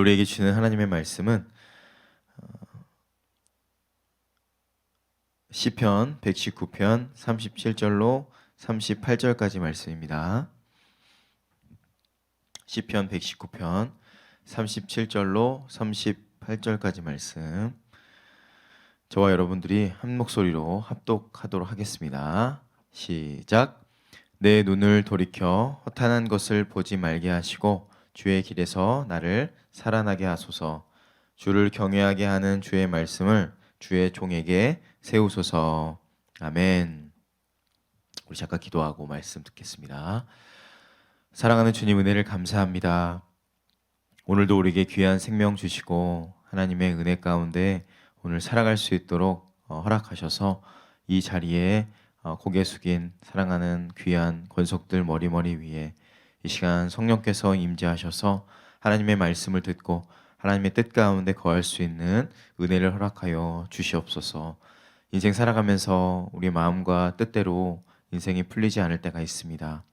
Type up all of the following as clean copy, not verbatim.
우리에게 주시는 하나님의 말씀은 시편 119편 37절로 38절까지 말씀입니다. 시편 119편 37절로 38절까지 말씀, 저와 여러분들이 한 목소리로 합독하도록 하겠습니다. 시작. 내 눈을 돌이켜 허탄한 것을 보지 말게 하시고 주의 길에서 나를 살아나게 하소서. 주를 경외하게 하는 주의 말씀을 주의 종에게 세우소서. 아멘. 우리 잠깐 기도하고 말씀 듣겠습니다. 사랑하는 주님, 은혜를 감사합니다. 오늘도 우리에게 귀한 생명 주시고 하나님의 은혜 가운데 오늘 살아갈 수 있도록 허락하셔서 이 자리에 고개 숙인 사랑하는 귀한 권속들 머리 위에 이 시간 성령께서 임재하셔서 하나님의 말씀을 듣고 하나님의 뜻 가운데 거할 수 있는 은혜를 허락하여 주시옵소서. 인생 살아가면서 우리 마음과 뜻대로 인생이 풀리지 않을 때가 있습니다.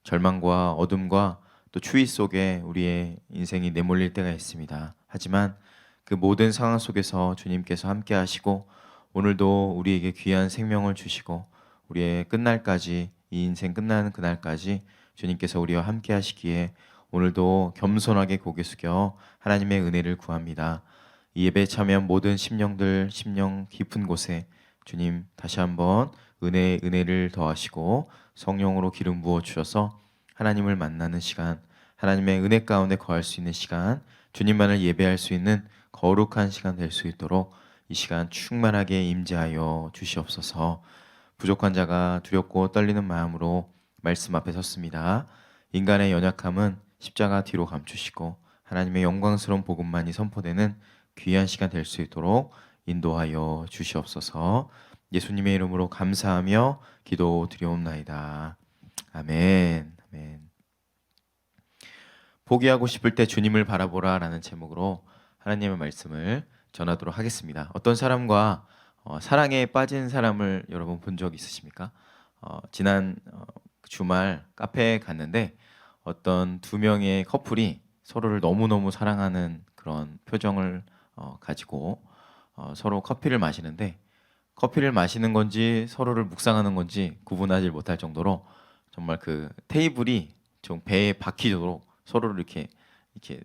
절망과 어둠과 또 추위 속에 우리의 인생이 내몰릴 때가 있습니다. 하지만 그 모든 상황 속에서 주님께서 함께 하시고 오늘도 우리에게 귀한 생명을 주시고 우리의 끝날까지, 이 인생 끝나는 그날까지 주님께서 우리와 함께 하시기에 오늘도 겸손하게 고개 숙여 하나님의 은혜를 구합니다. 이 예배에 참여한 모든 심령들, 심령 깊은 곳에 주님 다시 한번 은혜를 더하시고 성령으로 기름 부어 주셔서 하나님을 만나는 시간, 하나님의 은혜 가운데 거할 수 있는 시간, 주님만을 예배할 수 있는 거룩한 시간 될 수 있도록 이 시간 충만하게 임재하여 주시옵소서. 부족한 자가 두렵고 떨리는 마음으로 말씀 앞에 섰습니다. 인간의 연약함은 십자가 뒤로 감추시고 하나님의 영광스러운 복음만이 선포되는 귀한 시간 될 수 있도록 인도하여 주시옵소서. 예수님의 이름으로 감사하며 기도드리옵나이다. 아멘. 아멘. 포기하고 싶을 때 주님을 바라보라 라는 제목으로 하나님의 말씀을 전하도록 하겠습니다. 어떤 사람과 사랑에 빠진 사람을 여러분 본 적 있으십니까? 지난 주말 카페에 갔는데 어떤 두 명의 커플이 서로를 너무너무 사랑하는 그런 표정을 가지고 서로 커피를 마시는데, 커피를 마시는 건지 서로를 묵상하는 건지 구분하지 못할 정도로 정말 그 테이블이 좀 배에 박히도록 서로를 이렇게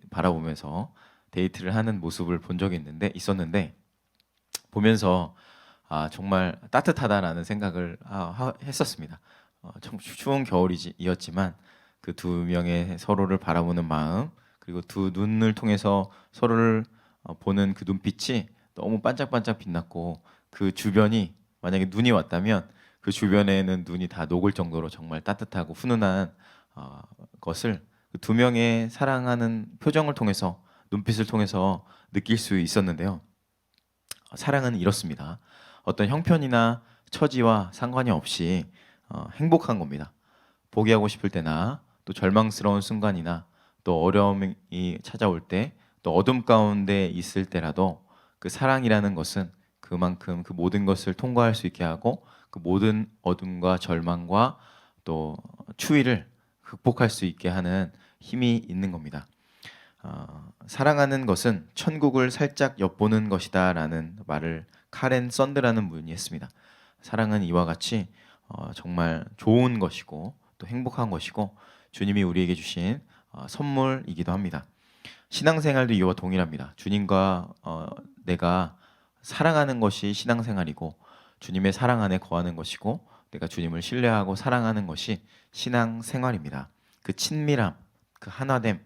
바라보면서 데이트를 하는 모습을 본 적이 있었는데 보면서 정말 따뜻하다라는 생각을 했었습니다. 좀 추운 겨울이었지만 그 두 명의 서로를 바라보는 마음, 그리고 두 눈을 통해서 서로를 보는 그 눈빛이 너무 반짝반짝 빛났고, 그 주변이 만약에 눈이 왔다면 그 주변에는 눈이 다 녹을 정도로 정말 따뜻하고 훈훈한 것을 그 두 명의 사랑하는 표정을 통해서, 눈빛을 통해서 느낄 수 있었는데요. 사랑은 이렇습니다. 어떤 형편이나 처지와 상관이 없이 행복한 겁니다. 포기하고 싶을 때나 또 절망스러운 순간이나 또 어려움이 찾아올 때, 또 어둠 가운데 있을 때라도 그 사랑이라는 것은 그만큼 그 모든 것을 통과할 수 있게 하고 그 모든 어둠과 절망과 또 추위를 극복할 수 있게 하는 힘이 있는 겁니다. 사랑하는 것은 천국을 살짝 엿보는 것이다 라는 말을 카렌 썬드라는 분이 했습니다. 사랑은 이와 같이 정말 좋은 것이고 또 행복한 것이고 주님이 우리에게 주신 선물이기도 합니다. 신앙생활도 이와 동일합니다. 주님과 내가 사랑하는 것이 신앙생활이고 주님의 사랑 안에 거하는 것이고 내가 주님을 신뢰하고 사랑하는 것이 신앙생활입니다. 그 친밀함, 그 하나됨,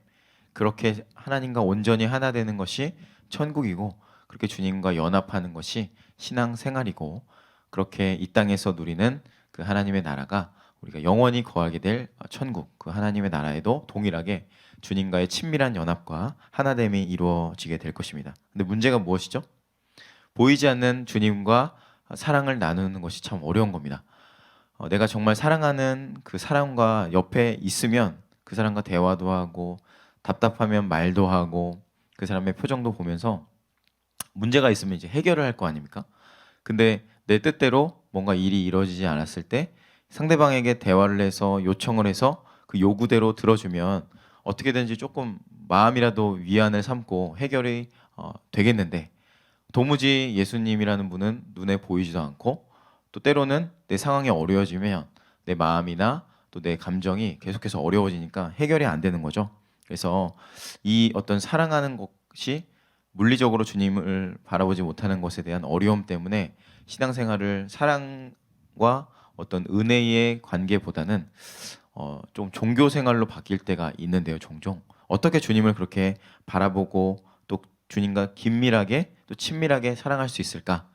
그렇게 하나님과 온전히 하나 되는 것이 천국이고, 그렇게 주님과 연합하는 것이 신앙생활이고, 그렇게 이 땅에서 누리는 그 하나님의 나라가 우리가 영원히 거하게 될 천국, 그 하나님의 나라에도 동일하게 주님과의 친밀한 연합과 하나됨이 이루어지게 될 것입니다. 근데 문제가 무엇이죠? 보이지 않는 주님과 사랑을 나누는 것이 참 어려운 겁니다. 내가 정말 사랑하는 그 사람과 옆에 있으면 그 사람과 대화도 하고 답답하면 말도 하고 그 사람의 표정도 보면서 문제가 있으면 이제 해결을 할 거 아닙니까? 근데 내 뜻대로 뭔가 일이 이루어지지 않았을 때 상대방에게 대화를 해서 요청을 해서 그 요구대로 들어주면 어떻게든지 조금 마음이라도 위안을 삼고 해결이 되겠는데 도무지 예수님이라는 분은 눈에 보이지도 않고 또 때로는 내 상황이 어려워지면 내 마음이나 또 내 감정이 계속해서 어려워지니까 해결이 안 되는 거죠. 그래서 이 어떤 사랑하는 것이 물리적으로 주님을 바라보지 못하는 것에 대한 어려움 때문에 신앙생활을 사랑과 어떤 은혜의 관계보다는 좀 종교 생활로 바뀔 때가 있는데요. 종종 어떻게 주님을 그렇게 바라보고 또 주님과 긴밀하게 또 친밀하게 사랑할 수 있을까?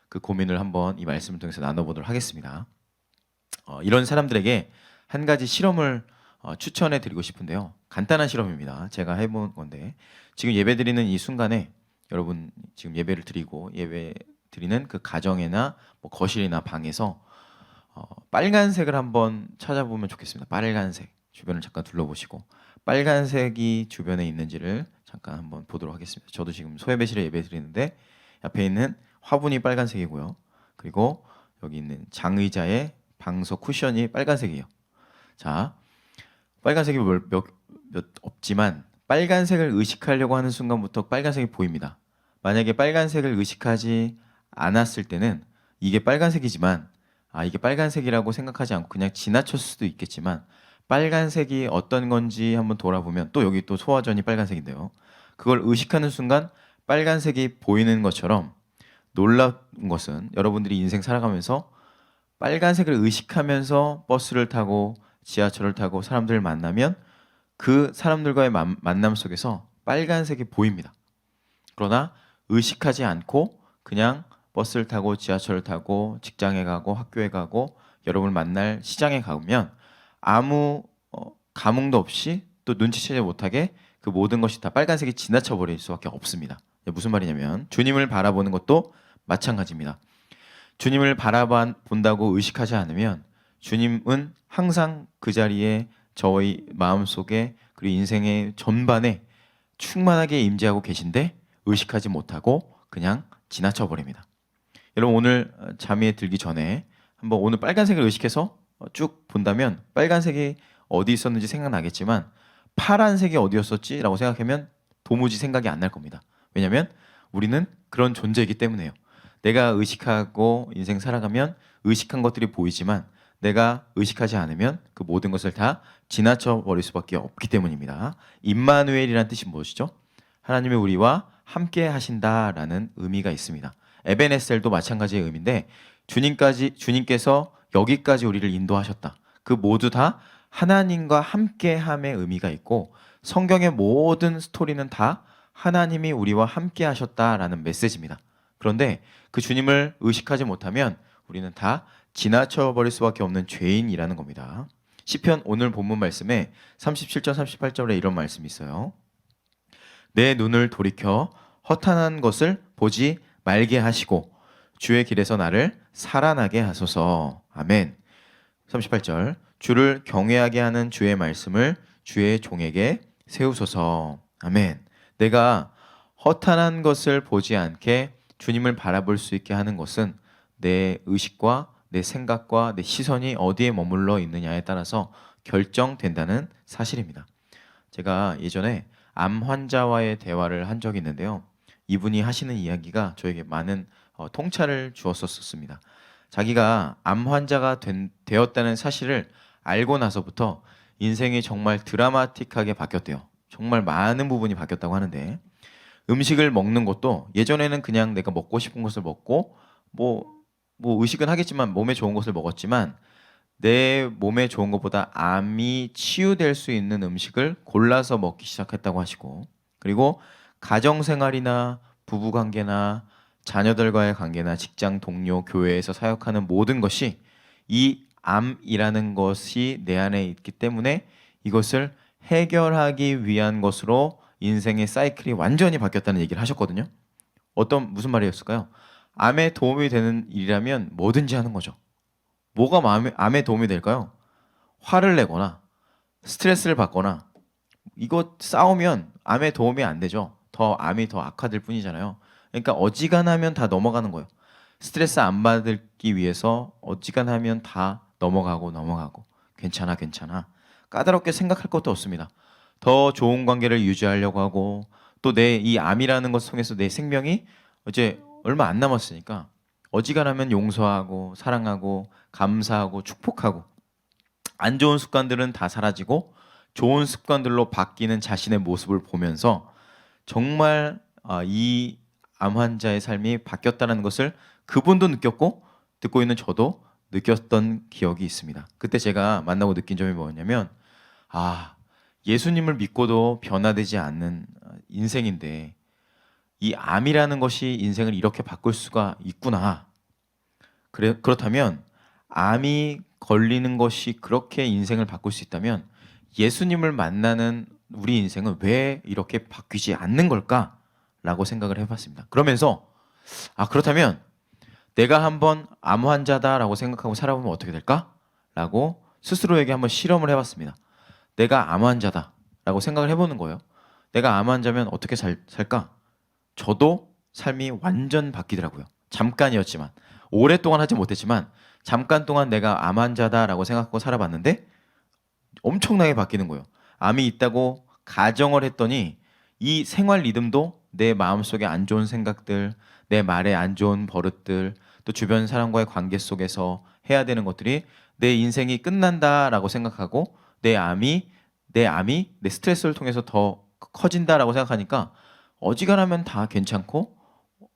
그 고민을 한번 이 말씀을 통해서 나눠보도록 하겠습니다. 이런 사람들에게 한 가지 실험을 추천해 드리고 싶은데요. 간단한 실험입니다. 제가 해본 건데 지금 예배 드리는 이 순간에 여러분 지금 예배를 드리고 예배 드리는 그 가정이나 뭐 거실이나 방에서 빨간색을 한번 찾아보면 좋겠습니다. 빨간색 주변을 잠깐 둘러보시고 빨간색이 주변에 있는지를 잠깐 한번 보도록 하겠습니다. 저도 지금 소예배실에 예배 드리는데 옆에 있는 화분이 빨간색이고요. 그리고 여기 있는 장의자의 방석 쿠션이 빨간색이에요. 자, 빨간색이 몇 없지만 빨간색을 의식하려고 하는 순간부터 빨간색이 보입니다. 만약에 빨간색을 의식하지 않았을 때는 이게 빨간색이지만 이게 빨간색이라고 생각하지 않고 그냥 지나쳤을 수도 있겠지만 빨간색이 어떤 건지 한번 돌아보면 또 여기 또 소화전이 빨간색인데요. 그걸 의식하는 순간 빨간색이 보이는 것처럼 놀라운 것은 여러분들이 인생 살아가면서 빨간색을 의식하면서 버스를 타고 지하철을 타고 사람들을 만나면 그 사람들과의 만남 속에서 빨간색이 보입니다. 그러나 의식하지 않고 그냥 버스를 타고 지하철을 타고 직장에 가고 학교에 가고 여러분을 만날 시장에 가면 아무 감흥도 없이 또 눈치채지 못하게 그 모든 것이 다 빨간색이 지나쳐 버릴 수밖에 없습니다. 무슨 말이냐면 주님을 바라보는 것도 마찬가지입니다. 주님을 바라본다고 의식하지 않으면 주님은 항상 그 자리에 저희 마음속에 그리고 인생의 전반에 충만하게 임재하고 계신데 의식하지 못하고 그냥 지나쳐 버립니다. 여러분 오늘 잠에 들기 전에 한번 오늘 빨간색을 의식해서 쭉 본다면 빨간색이 어디 있었는지 생각나겠지만 파란색이 어디였었지? 라고 생각하면 도무지 생각이 안 날 겁니다. 왜냐하면 우리는 그런 존재이기 때문에요. 내가 의식하고 인생 살아가면 의식한 것들이 보이지만 내가 의식하지 않으면 그 모든 것을 다 지나쳐 버릴 수밖에 없기 때문입니다. 임마누엘이라는 뜻이 무엇이죠? 하나님이 우리와 함께 하신다라는 의미가 있습니다. 에베네셀도 마찬가지의 의미인데 주님께서 여기까지 우리를 인도하셨다. 그 모두 다 하나님과 함께함의 의미가 있고 성경의 모든 스토리는 다 하나님이 우리와 함께 하셨다라는 메시지입니다. 그런데 그 주님을 의식하지 못하면 우리는 다 지나쳐 버릴 수밖에 없는 죄인이라는 겁니다. 시편 오늘 본문 말씀에 37절 38절에 이런 말씀이 있어요. 내 눈을 돌이켜 허탄한 것을 보지 말게 하시고 주의 길에서 나를 살아나게 하소서. 아멘. 38절 주를 경외하게 하는 주의 말씀을 주의 종에게 세우소서. 아멘. 내가 허탄한 것을 보지 않게 주님을 바라볼 수 있게 하는 것은 내 의식과 내 생각과 내 시선이 어디에 머물러 있느냐에 따라서 결정된다는 사실입니다. 제가 예전에 암 환자와의 대화를 한 적이 있는데요. 이분이 하시는 이야기가 저에게 많은 통찰을 주었었습니다. 자기가 암 환자가 되었다는 사실을 알고 나서부터 인생이 정말 드라마틱하게 바뀌었대요. 정말 많은 부분이 바뀌었다고 하는데 음식을 먹는 것도 예전에는 그냥 내가 먹고 싶은 것을 먹고 뭐 의식은 하겠지만 몸에 좋은 것을 먹었지만 내 몸에 좋은 것보다 암이 치유될 수 있는 음식을 골라서 먹기 시작했다고 하시고 그리고 가정생활이나 부부관계나 자녀들과의 관계나 직장 동료, 교회에서 사역하는 모든 것이 이 암이라는 것이 내 안에 있기 때문에 이것을 해결하기 위한 것으로 인생의 사이클이 완전히 바뀌었다는 얘기를 하셨거든요. 무슨 말이었을까요? 암에 도움이 되는 일이라면 뭐든지 하는 거죠. 뭐가 암에 도움이 될까요? 화를 내거나 스트레스를 받거나 이거 싸우면 암에 도움이 안 되죠. 암이 더 악화될 뿐이잖아요. 그러니까 어지간하면 다 넘어가는 거예요. 스트레스 안 받기 위해서 어지간하면 다 넘어가고 괜찮아 까다롭게 생각할 것도 없습니다. 더 좋은 관계를 유지하려고 하고 또 내 이 암이라는 것 통해서 내 생명이 이제 얼마 안 남았으니까 어지간하면 용서하고 사랑하고 감사하고 축복하고 안 좋은 습관들은 다 사라지고 좋은 습관들로 바뀌는 자신의 모습을 보면서 정말 이 암 환자의 삶이 바뀌었다는 것을 그분도 느꼈고 듣고 있는 저도 느꼈던 기억이 있습니다. 그때 제가 만나고 느낀 점이 뭐였냐면 예수님을 믿고도 변화되지 않는 인생인데 이 암이라는 것이 인생을 이렇게 바꿀 수가 있구나. 그렇다면 암이 걸리는 것이 그렇게 인생을 바꿀 수 있다면 예수님을 만나는 우리 인생은 왜 이렇게 바뀌지 않는 걸까라고 생각을 해봤습니다. 그러면서 그렇다면 내가 한번 암 환자다라고 생각하고 살아보면 어떻게 될까라고 스스로에게 한번 실험을 해봤습니다. 내가 암 환자다라고 생각을 해보는 거예요. 내가 암 환자면 어떻게 살까? 저도 삶이 완전 바뀌더라고요. 잠깐이었지만 오랫동안 하지 못했지만 잠깐 동안 내가 암 환자다라고 생각하고 살아봤는데 엄청나게 바뀌는 거예요. 암이 있다고 가정을 했더니 이 생활 리듬도 내 마음속에 안 좋은 생각들, 내 말에 안 좋은 버릇들, 또 주변 사람과의 관계 속에서 해야 되는 것들이 내 인생이 끝난다라고 생각하고 내 암이 내 스트레스를 통해서 더 커진다라고 생각하니까 어지간하면 다 괜찮고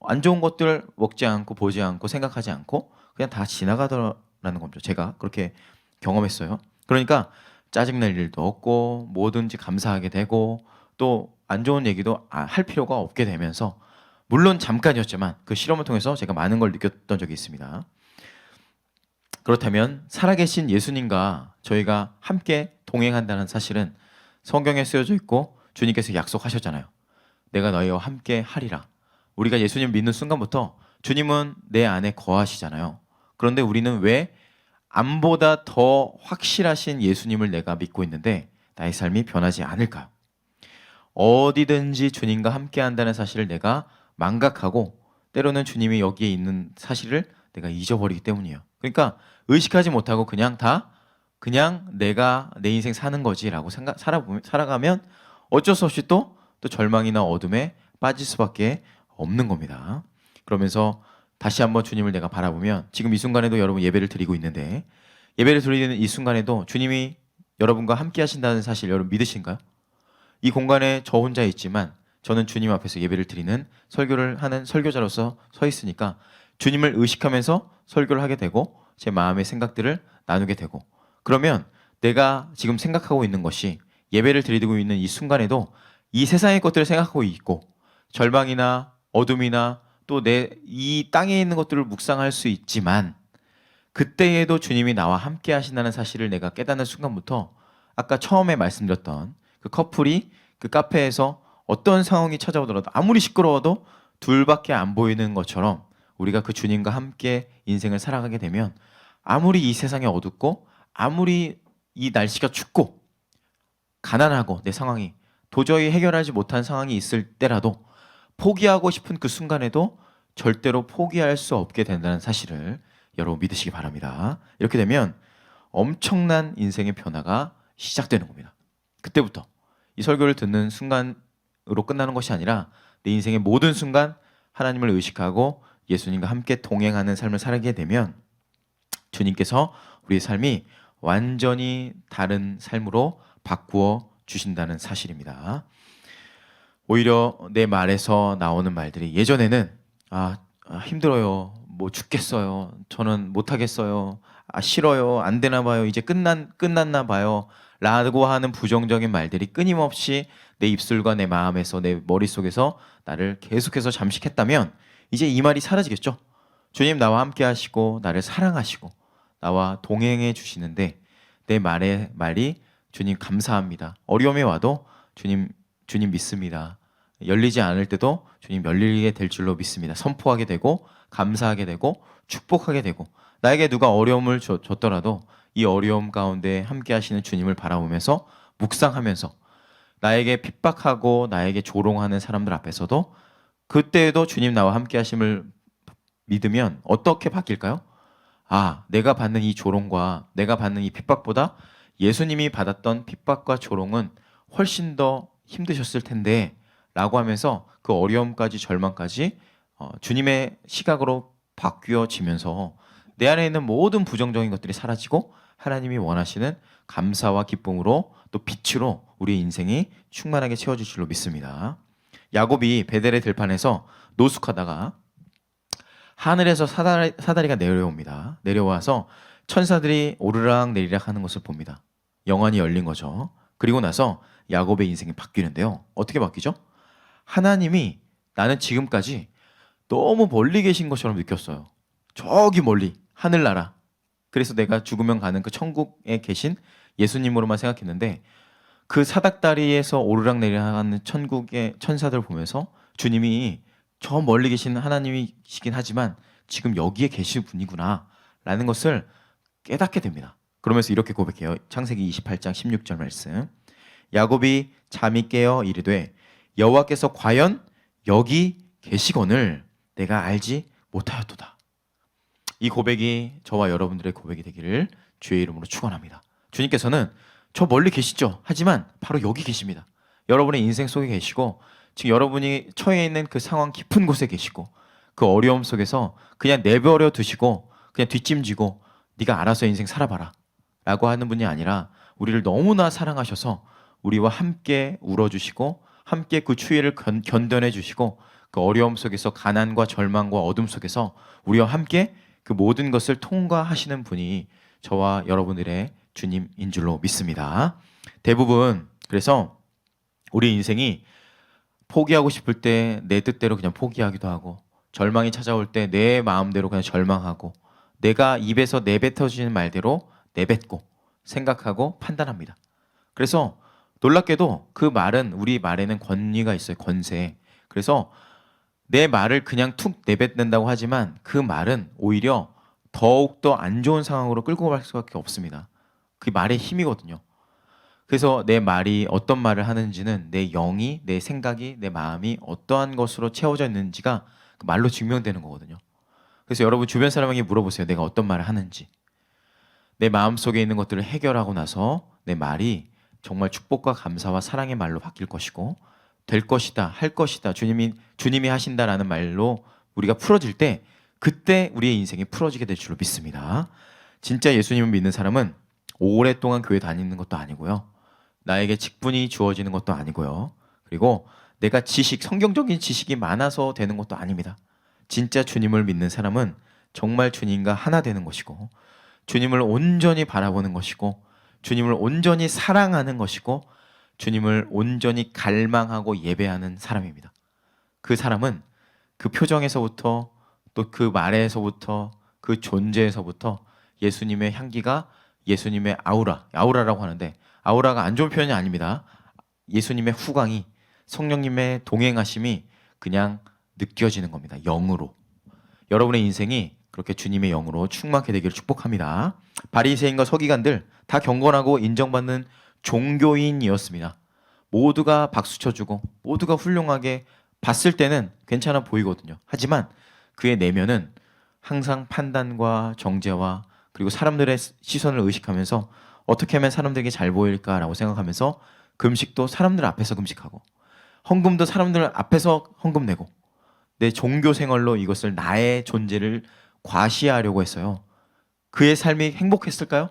안 좋은 것들 먹지 않고 보지 않고 생각하지 않고 그냥 다 지나가더라는 겁니다. 제가 그렇게 경험했어요. 그러니까 짜증낼 일도 없고 뭐든지 감사하게 되고 또 안 좋은 얘기도 할 필요가 없게 되면서 물론 잠깐이었지만 그 실험을 통해서 제가 많은 걸 느꼈던 적이 있습니다. 그렇다면 살아계신 예수님과 저희가 함께 동행한다는 사실은 성경에 쓰여져 있고 주님께서 약속하셨잖아요. 내가 너희와 함께 하리라. 우리가 예수님 믿는 순간부터 주님은 내 안에 거하시잖아요. 그런데 우리는 왜 암보다 더 확실하신 예수님을 내가 믿고 있는데 나의 삶이 변하지 않을까요? 어디든지 주님과 함께 한다는 사실을 내가 망각하고 때로는 주님이 여기에 있는 사실을 내가 잊어버리기 때문이에요. 그러니까 의식하지 못하고 그냥 내가 내 인생 사는 거지라고 살아가면 어쩔 수 없이 또 절망이나 어둠에 빠질 수밖에 없는 겁니다. 그러면서 다시 한번 주님을 내가 바라보면 지금 이 순간에도 여러분 예배를 드리고 있는데 예배를 드리는 이 순간에도 주님이 여러분과 함께 하신다는 사실 여러분 믿으신가요? 이 공간에 저 혼자 있지만 저는 주님 앞에서 예배를 드리는 설교를 하는 설교자로서 서 있으니까 주님을 의식하면서 설교를 하게 되고 제 마음의 생각들을 나누게 되고 그러면 내가 지금 생각하고 있는 것이 예배를 드리고 있는 이 순간에도 이 세상의 것들을 생각하고 있고 절망이나 어둠이나 또 이 땅에 있는 것들을 묵상할 수 있지만 그때에도 주님이 나와 함께 하신다는 사실을 내가 깨닫는 순간부터 아까 처음에 말씀드렸던 그 커플이 그 카페에서 어떤 상황이 찾아오더라도 아무리 시끄러워도 둘밖에 안 보이는 것처럼 우리가 그 주님과 함께 인생을 살아가게 되면 아무리 이 세상이 어둡고 아무리 이 날씨가 춥고 가난하고 내 상황이 도저히 해결하지 못한 상황이 있을 때라도 포기하고 싶은 그 순간에도 절대로 포기할 수 없게 된다는 사실을 여러분 믿으시기 바랍니다. 이렇게 되면 엄청난 인생의 변화가 시작되는 겁니다. 그때부터 이 설교를 듣는 순간으로 끝나는 것이 아니라 내 인생의 모든 순간 하나님을 의식하고 예수님과 함께 동행하는 삶을 살게 되면 주님께서 우리의 삶이 완전히 다른 삶으로 바꾸어 주신다는 사실입니다. 오히려 내 말에서 나오는 말들이 예전에는 힘들어요, 뭐 죽겠어요, 저는 못하겠어요, 싫어요, 안 되나 봐요, 이제 끝났나 봐요 라고 하는 부정적인 말들이 끊임없이 내 입술과 내 마음에서 내 머릿속에서 나를 계속해서 잠식했다면 이제 이 말이 사라지겠죠. 주님 나와 함께 하시고 나를 사랑하시고 나와 동행해 주시는데 내 말이 주님 감사합니다, 어려움이 와도 주님 믿습니다, 열리지 않을 때도 주님 열리게 될 줄로 믿습니다, 선포하게 되고 감사하게 되고 축복하게 되고 나에게 누가 어려움을 줬더라도 이 어려움 가운데 함께 하시는 주님을 바라보면서 묵상하면서 나에게 핍박하고 나에게 조롱하는 사람들 앞에서도 그때에도 주님 나와 함께 하심을 믿으면 어떻게 바뀔까요? 내가 받는 이 조롱과 내가 받는 이 핍박보다 예수님이 받았던 핍박과 조롱은 훨씬 더 힘드셨을 텐데 라고 하면서 그 어려움까지 절망까지 주님의 시각으로 바뀌어지면서 내 안에 있는 모든 부정적인 것들이 사라지고 하나님이 원하시는 감사와 기쁨으로 또 빛으로 우리의 인생이 충만하게 채워질 줄로 믿습니다. 야곱이 베델의 들판에서 노숙하다가 하늘에서 사다리가 내려옵니다. 내려와서 천사들이 오르락 내리락 하는 것을 봅니다. 영안이 열린 거죠. 그리고 나서 야곱의 인생이 바뀌는데요. 어떻게 바뀌죠? 하나님이 나는 지금까지 너무 멀리 계신 것처럼 느꼈어요. 저기 멀리 하늘나라. 그래서 내가 죽으면 가는 그 천국에 계신 예수님으로만 생각했는데 그 사닥다리에서 오르락내리락 하는 천국의 천사들 보면서 주님이 저 멀리 계신 하나님이시긴 하지만 지금 여기에 계실 분이구나 라는 것을 깨닫게 됩니다. 그러면서 이렇게 고백해요. 창세기 28장 16절 말씀. 야곱이 잠이 깨어 이르되 여호와께서 과연 여기 계시거늘 내가 알지 못하였도다. 이 고백이 저와 여러분들의 고백이 되기를 주의 이름으로 축원합니다. 주님께서는 저 멀리 계시죠. 하지만 바로 여기 계십니다. 여러분의 인생 속에 계시고 지금 여러분이 처해 있는 그 상황 깊은 곳에 계시고 그 어려움 속에서 그냥 내버려 두시고 그냥 뒷짐지고 네가 알아서 인생 살아봐라 라고 하는 분이 아니라 우리를 너무나 사랑하셔서 우리와 함께 울어주시고 함께 그 추위를 견뎌내 주시고 그 어려움 속에서 가난과 절망과 어둠 속에서 우리와 함께 그 모든 것을 통과하시는 분이 저와 여러분들의 주님인 줄로 믿습니다. 대부분 그래서 우리 인생이 포기하고 싶을 때 내 뜻대로 그냥 포기하기도 하고 절망이 찾아올 때 내 마음대로 그냥 절망하고 내가 입에서 내뱉어지는 말대로 내뱉고 생각하고 판단합니다. 그래서 놀랍게도 그 말은 우리 말에는 권위가 있어요. 권세. 그래서 내 말을 그냥 툭 내뱉는다고 하지만 그 말은 오히려 더욱더 안 좋은 상황으로 끌고 갈 수밖에 없습니다. 그 말의 힘이거든요. 그래서 내 말이 어떤 말을 하는지는 내 영이, 내 생각이, 내 마음이 어떠한 것으로 채워져 있는지가 그 말로 증명되는 거거든요. 그래서 여러분 주변 사람에게 물어보세요. 내가 어떤 말을 하는지. 내 마음속에 있는 것들을 해결하고 나서 내 말이 정말 축복과 감사와 사랑의 말로 바뀔 것이고 될 것이다, 할 것이다, 주님이 하신다라는 말로 우리가 풀어질 때 그때 우리의 인생이 풀어지게 될 줄로 믿습니다. 진짜 예수님을 믿는 사람은 오랫동안 교회 다니는 것도 아니고요. 나에게 직분이 주어지는 것도 아니고요. 그리고 내가 성경적인 지식이 많아서 되는 것도 아닙니다. 진짜 주님을 믿는 사람은 정말 주님과 하나 되는 것이고 주님을 온전히 바라보는 것이고 주님을 온전히 사랑하는 것이고 주님을 온전히 갈망하고 예배하는 사람입니다. 그 사람은 그 표정에서부터 또 그 말에서부터 그 존재에서부터 예수님의 향기가 예수님의 아우라라고 하는데 아우라가 안 좋은 표현이 아닙니다. 예수님의 후광이 성령님의 동행하심이 그냥 느껴지는 겁니다. 영으로. 여러분의 인생이 그렇게 주님의 영으로 충만하게 되기를 축복합니다. 바리새인과 서기관들 다 경건하고 인정받는 종교인이었습니다. 모두가 박수 쳐주고 모두가 훌륭하게 봤을 때는 괜찮아 보이거든요. 하지만 그의 내면은 항상 판단과 정죄와 그리고 사람들의 시선을 의식하면서 어떻게 하면 사람들에게 잘 보일까라고 생각하면서 금식도 사람들 앞에서 금식하고 헌금도 사람들 앞에서 헌금 내고 내 종교 생활로 이것을 나의 존재를 과시하려고 했어요. 그의 삶이 행복했을까요?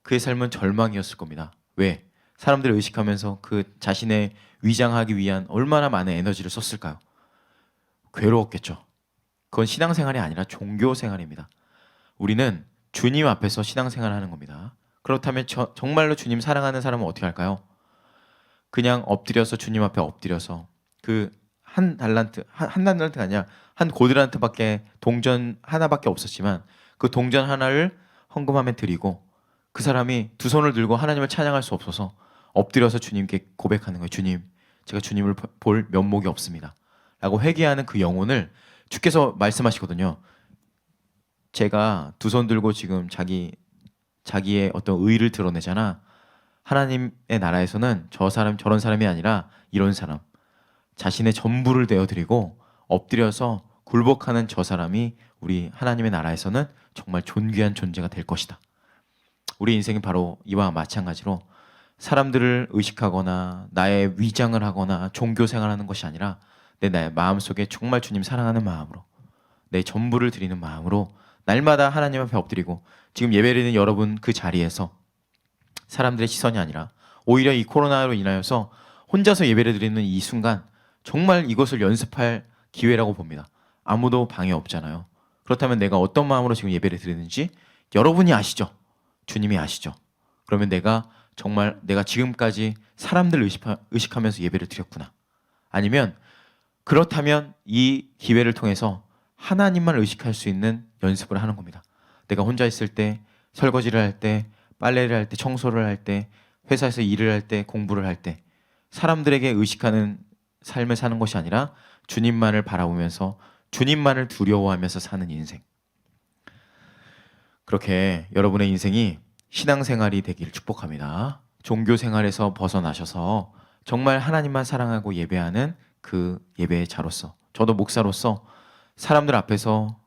그의 삶은 절망이었을 겁니다. 왜? 사람들을 의식하면서 그 자신의 위장하기 위한 얼마나 많은 에너지를 썼을까요? 괴로웠겠죠. 그건 신앙생활이 아니라 종교생활입니다. 우리는 주님 앞에서 신앙생활을 하는 겁니다. 그렇다면 정말로 주님 사랑하는 사람은 어떻게 할까요? 그냥 엎드려서 주님 앞에 엎드려서 그 한 달란트가 아니라 한 고드란트밖에 동전 하나밖에 없었지만 그 동전 하나를 헌금함에 드리고 그 사람이 두 손을 들고 하나님을 찬양할 수 없어서 엎드려서 주님께 고백하는 거예요. 주님, 제가 주님을 볼 면목이 없습니다. 라고 회개하는 그 영혼을 주께서 말씀하시거든요. 제가 두 손 들고 지금 자기의 어떤 의를 드러내잖아. 하나님의 나라에서는 저 사람 저런 사람이 아니라 이런 사람, 자신의 전부를 내어드리고 엎드려서 굴복하는 저 사람이 우리 하나님의 나라에서는 정말 존귀한 존재가 될 것이다. 우리 인생이 바로 이와 마찬가지로 사람들을 의식하거나 나의 위장을 하거나 종교 생활하는 것이 아니라 나의 마음속에 정말 주님 사랑하는 마음으로 내 전부를 드리는 마음으로 날마다 하나님 앞에 엎드리고, 지금 예배를 드리는 여러분 그 자리에서 사람들의 시선이 아니라 오히려 이 코로나로 인하여서 혼자서 예배를 드리는 이 순간 정말 이것을 연습할 기회라고 봅니다. 아무도 방해 없잖아요. 그렇다면 내가 어떤 마음으로 지금 예배를 드리는지 여러분이 아시죠? 주님이 아시죠? 그러면 내가 정말 내가 지금까지 사람들을 의식하면서 예배를 드렸구나. 아니면 그렇다면 이 기회를 통해서 하나님만 의식할 수 있는 연습을 하는 겁니다. 내가 혼자 있을 때, 설거지를 할 때, 빨래를 할 때, 청소를 할 때, 회사에서 일을 할 때, 공부를 할 때 사람들에게 의식하는 삶을 사는 것이 아니라 주님만을 바라보면서 주님만을 두려워하면서 사는 인생. 그렇게 여러분의 인생이 신앙생활이 되기를 축복합니다. 종교생활에서 벗어나셔서 정말 하나님만 사랑하고 예배하는 그 예배의 자로서, 저도 목사로서 사람들 앞에서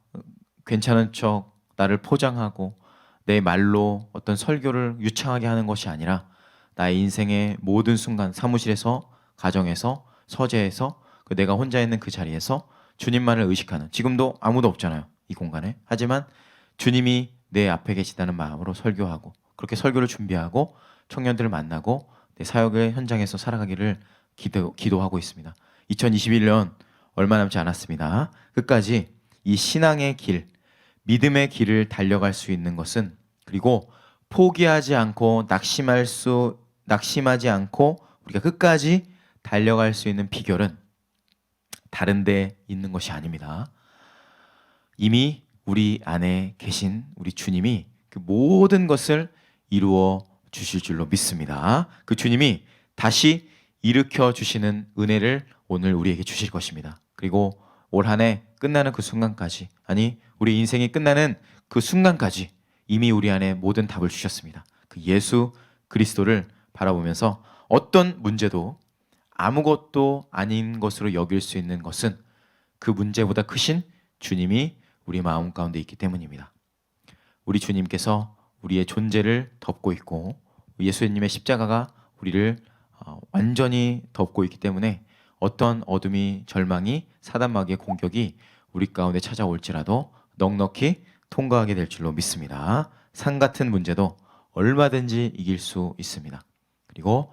괜찮은 척 나를 포장하고 내 말로 어떤 설교를 유창하게 하는 것이 아니라 나의 인생의 모든 순간, 사무실에서, 가정에서, 서재에서, 내가 혼자 있는 그 자리에서 주님만을 의식하는, 지금도 아무도 없잖아요, 이 공간에. 하지만 주님이 내 앞에 계시다는 마음으로 설교하고, 그렇게 설교를 준비하고 청년들을 만나고 내 사역의 현장에서 살아가기를 기도하고 있습니다. 2021년 얼마 남지 않았습니다. 끝까지 이 신앙의 길, 믿음의 길을 달려갈 수 있는 것은, 그리고 포기하지 않고 낙심하지 않고 우리가 끝까지 달려갈 수 있는 비결은 다른 데 있는 것이 아닙니다. 이미 우리 안에 계신 우리 주님이 그 모든 것을 이루어 주실 줄로 믿습니다. 그 주님이 다시 일으켜 주시는 은혜를 오늘 우리에게 주실 것입니다. 그리고 올 한 해 끝나는 그 순간까지, 아니 우리 인생이 끝나는 그 순간까지 이미 우리 안에 모든 답을 주셨습니다. 그 예수 그리스도를 바라보면서 어떤 문제도 아무것도 아닌 것으로 여길 수 있는 것은 그 문제보다 크신 주님이 우리 마음 가운데 있기 때문입니다. 우리 주님께서 우리의 존재를 덮고 있고 예수님의 십자가가 우리를 완전히 덮고 있기 때문에 어떤 어둠이, 절망이, 사단마귀의 공격이 우리 가운데 찾아올지라도 넉넉히 통과하게 될 줄로 믿습니다. 산 같은 문제도 얼마든지 이길 수 있습니다. 그리고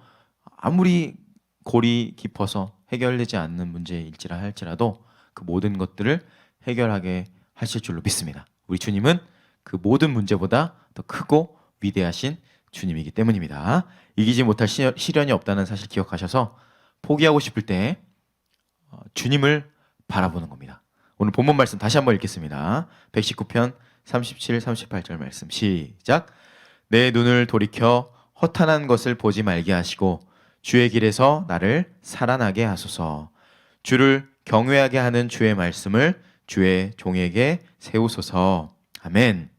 아무리 골이 깊어서 해결되지 않는 문제일지라 할지라도 그 모든 것들을 해결하게 하실 줄로 믿습니다. 우리 주님은 그 모든 문제보다 더 크고 위대하신 주님이기 때문입니다. 이기지 못할 시련이 없다는 사실 기억하셔서 포기하고 싶을 때 주님을 바라보는 겁니다. 오늘 본문 말씀 다시 한번 읽겠습니다. 119편 37, 38절 말씀 시작. 내 눈을 돌이켜 허탄한 것을 보지 말게 하시고 주의 길에서 나를 살아나게 하소서. 주를 경외하게 하는 주의 말씀을 주의 종에게 세우소서. 아멘.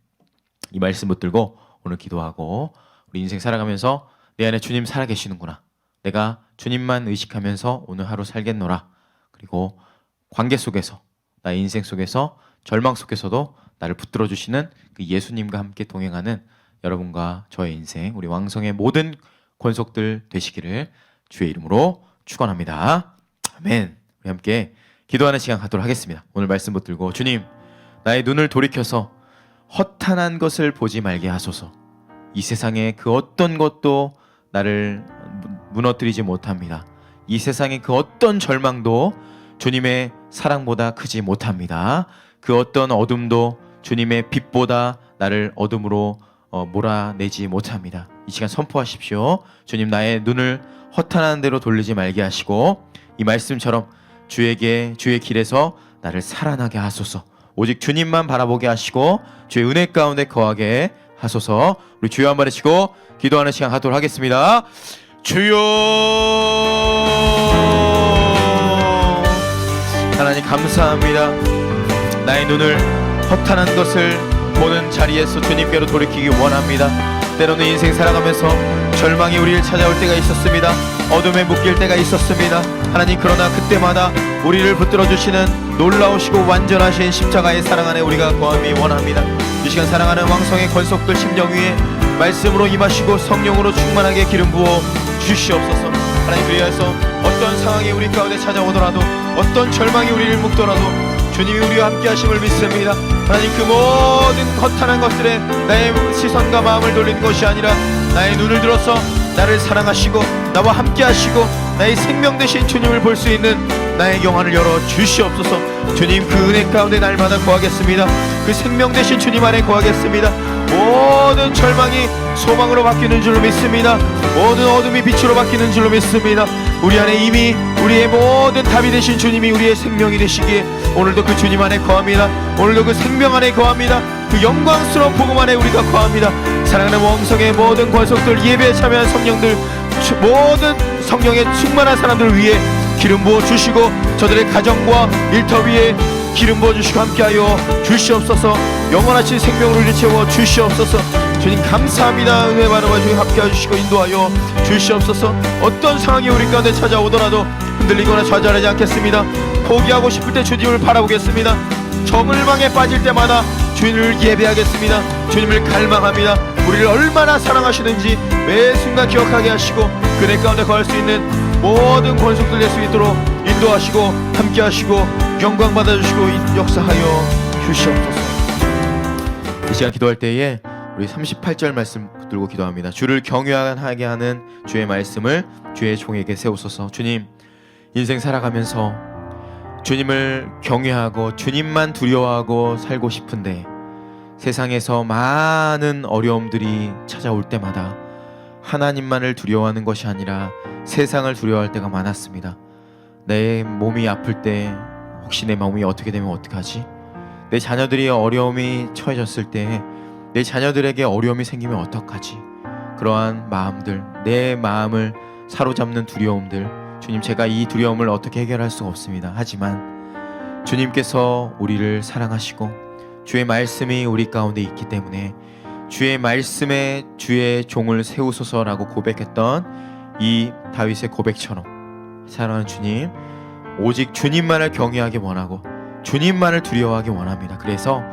이 말씀 붙들고 오늘 기도하고 우리 인생 살아가면서 내 안에 주님 살아계시는구나, 내가 주님만 의식하면서 오늘 하루 살겠노라. 그리고 관계 속에서, 나의 인생 속에서, 절망 속에서도 나를 붙들어 주시는 그 예수님과 함께 동행하는 여러분과 저의 인생, 우리 왕성의 모든 권속들 되시기를 주의 이름으로 축원합니다. 아멘. 우리 함께 기도하는 시간 갖도록 하겠습니다. 오늘 말씀 붙들고 주님, 나의 눈을 돌이켜서 허탄한 것을 보지 말게 하소서. 이 세상에 그 어떤 것도 나를 무너뜨리지 못합니다. 이 세상의 그 어떤 절망도 주님의 사랑보다 크지 못합니다. 그 어떤 어둠도 주님의 빛보다 나를 어둠으로 몰아내지 못합니다. 이 시간 선포하십시오. 주님, 나의 눈을 허탄한 대로 돌리지 말게 하시고 이 말씀처럼 주의 길에서 나를 살아나게 하소서. 오직 주님만 바라보게 하시고 주의 은혜 가운데 거하게 하소서. 우리 주여 한번 외치고 기도하는 시간 갖도록 하겠습니다. 주여, 하나님 감사합니다. 나의 눈을 허탄한 것을 보는 자리에서 주님께로 돌이키기 원합니다. 때로는 인생 살아가면서 절망이 우리를 찾아올 때가 있었습니다. 어둠에 묶일 때가 있었습니다. 하나님, 그러나 그때마다 우리를 붙들어주시는 놀라우시고 완전하신 십자가의 사랑 안에 우리가 거함이 원합니다. 이 시간 사랑하는 왕성의 권속들 심령 위에 말씀으로 임하시고 성령으로 충만하게 기름 부어 주시옵소서. 하나님, 그리하여서 어떤 상황이 우리 가운데 찾아오더라도, 어떤 절망이 우리를 묶더라도 주님이 우리와 함께 하심을 믿습니다. 하나님, 그 모든 허탄한 것들에 나의 시선과 마음을 돌리는 것이 아니라 나의 눈을 들어서 나를 사랑하시고 나와 함께 하시고 나의 생명 되신 주님을 볼 수 있는 나의 영안을 열어 주시옵소서. 주님, 그 은혜 가운데 날마다 거하겠습니다. 그 생명 되신 주님 안에 거하겠습니다. 모든 절망이 소망으로 바뀌는 줄로 믿습니다. 모든 어둠이 빛으로 바뀌는 줄로 믿습니다. 우리 안에 이미 우리의 모든 답이 되신 주님이 우리의 생명이 되시기에 오늘도 그 주님 안에 거합니다. 오늘도 그 생명 안에 거합니다. 그 영광스러운 복음 안에 우리가 거합니다. 사랑하는 왕성의 모든 권속들, 예배에 참여한 성령들, 모든 성령의 충만한 사람들을 위해 기름 부어 주시고 저들의 가정과 일터 위에 기름 부어 주시고 함께하여 주시옵소서. 영원하신 생명으로 우리를 채워 주시옵소서. 주님 감사합니다. 은혜 바라봐 주시고 함께해 주시고 인도하여 주시옵소서. 어떤 상황이 우리 가운데 찾아오더라도 흔들리거나 좌절하지 않겠습니다. 포기하고 싶을 때 주님을 바라보겠습니다. 정을망에 빠질 때마다 주님을 예배하겠습니다. 주님을 갈망합니다. 우리를 얼마나 사랑하시는지 매 순간 기억하게 하시고 그네 가운데 거할 수 있는 모든 권속들 낼 수 있도록 인도하시고 함께하시고 영광 받아주시고 역사하여 주시옵소서. 이 시간 기도할 때에 우리 38절 말씀 붙들고 기도합니다. 주를 경외하게 하는 주의 말씀을 주의 종에게 세우소서. 주님, 인생 살아가면서 주님을 경외하고 주님만 두려워하고 살고 싶은데 세상에서 많은 어려움들이 찾아올 때마다 하나님만을 두려워하는 것이 아니라 세상을 두려워할 때가 많았습니다. 내 몸이 아플 때 혹시 내 몸이 어떻게 되면 어떡하지? 내 자녀들이 어려움이 처해졌을 때 내 자녀들에게 어려움이 생기면 어떡하지? 그러한 마음들, 내 마음을 사로잡는 두려움들, 주님, 제가 이 두려움을 어떻게 해결할 수가 없습니다. 하지만 주님께서 우리를 사랑하시고 주의 말씀이 우리 가운데 있기 때문에 주의 말씀에 주의 종을 세우소서라고 고백했던 이 다윗의 고백처럼 사랑하는 주님, 오직 주님만을 경외하기 원하고 주님만을 두려워하기 원합니다. 그래서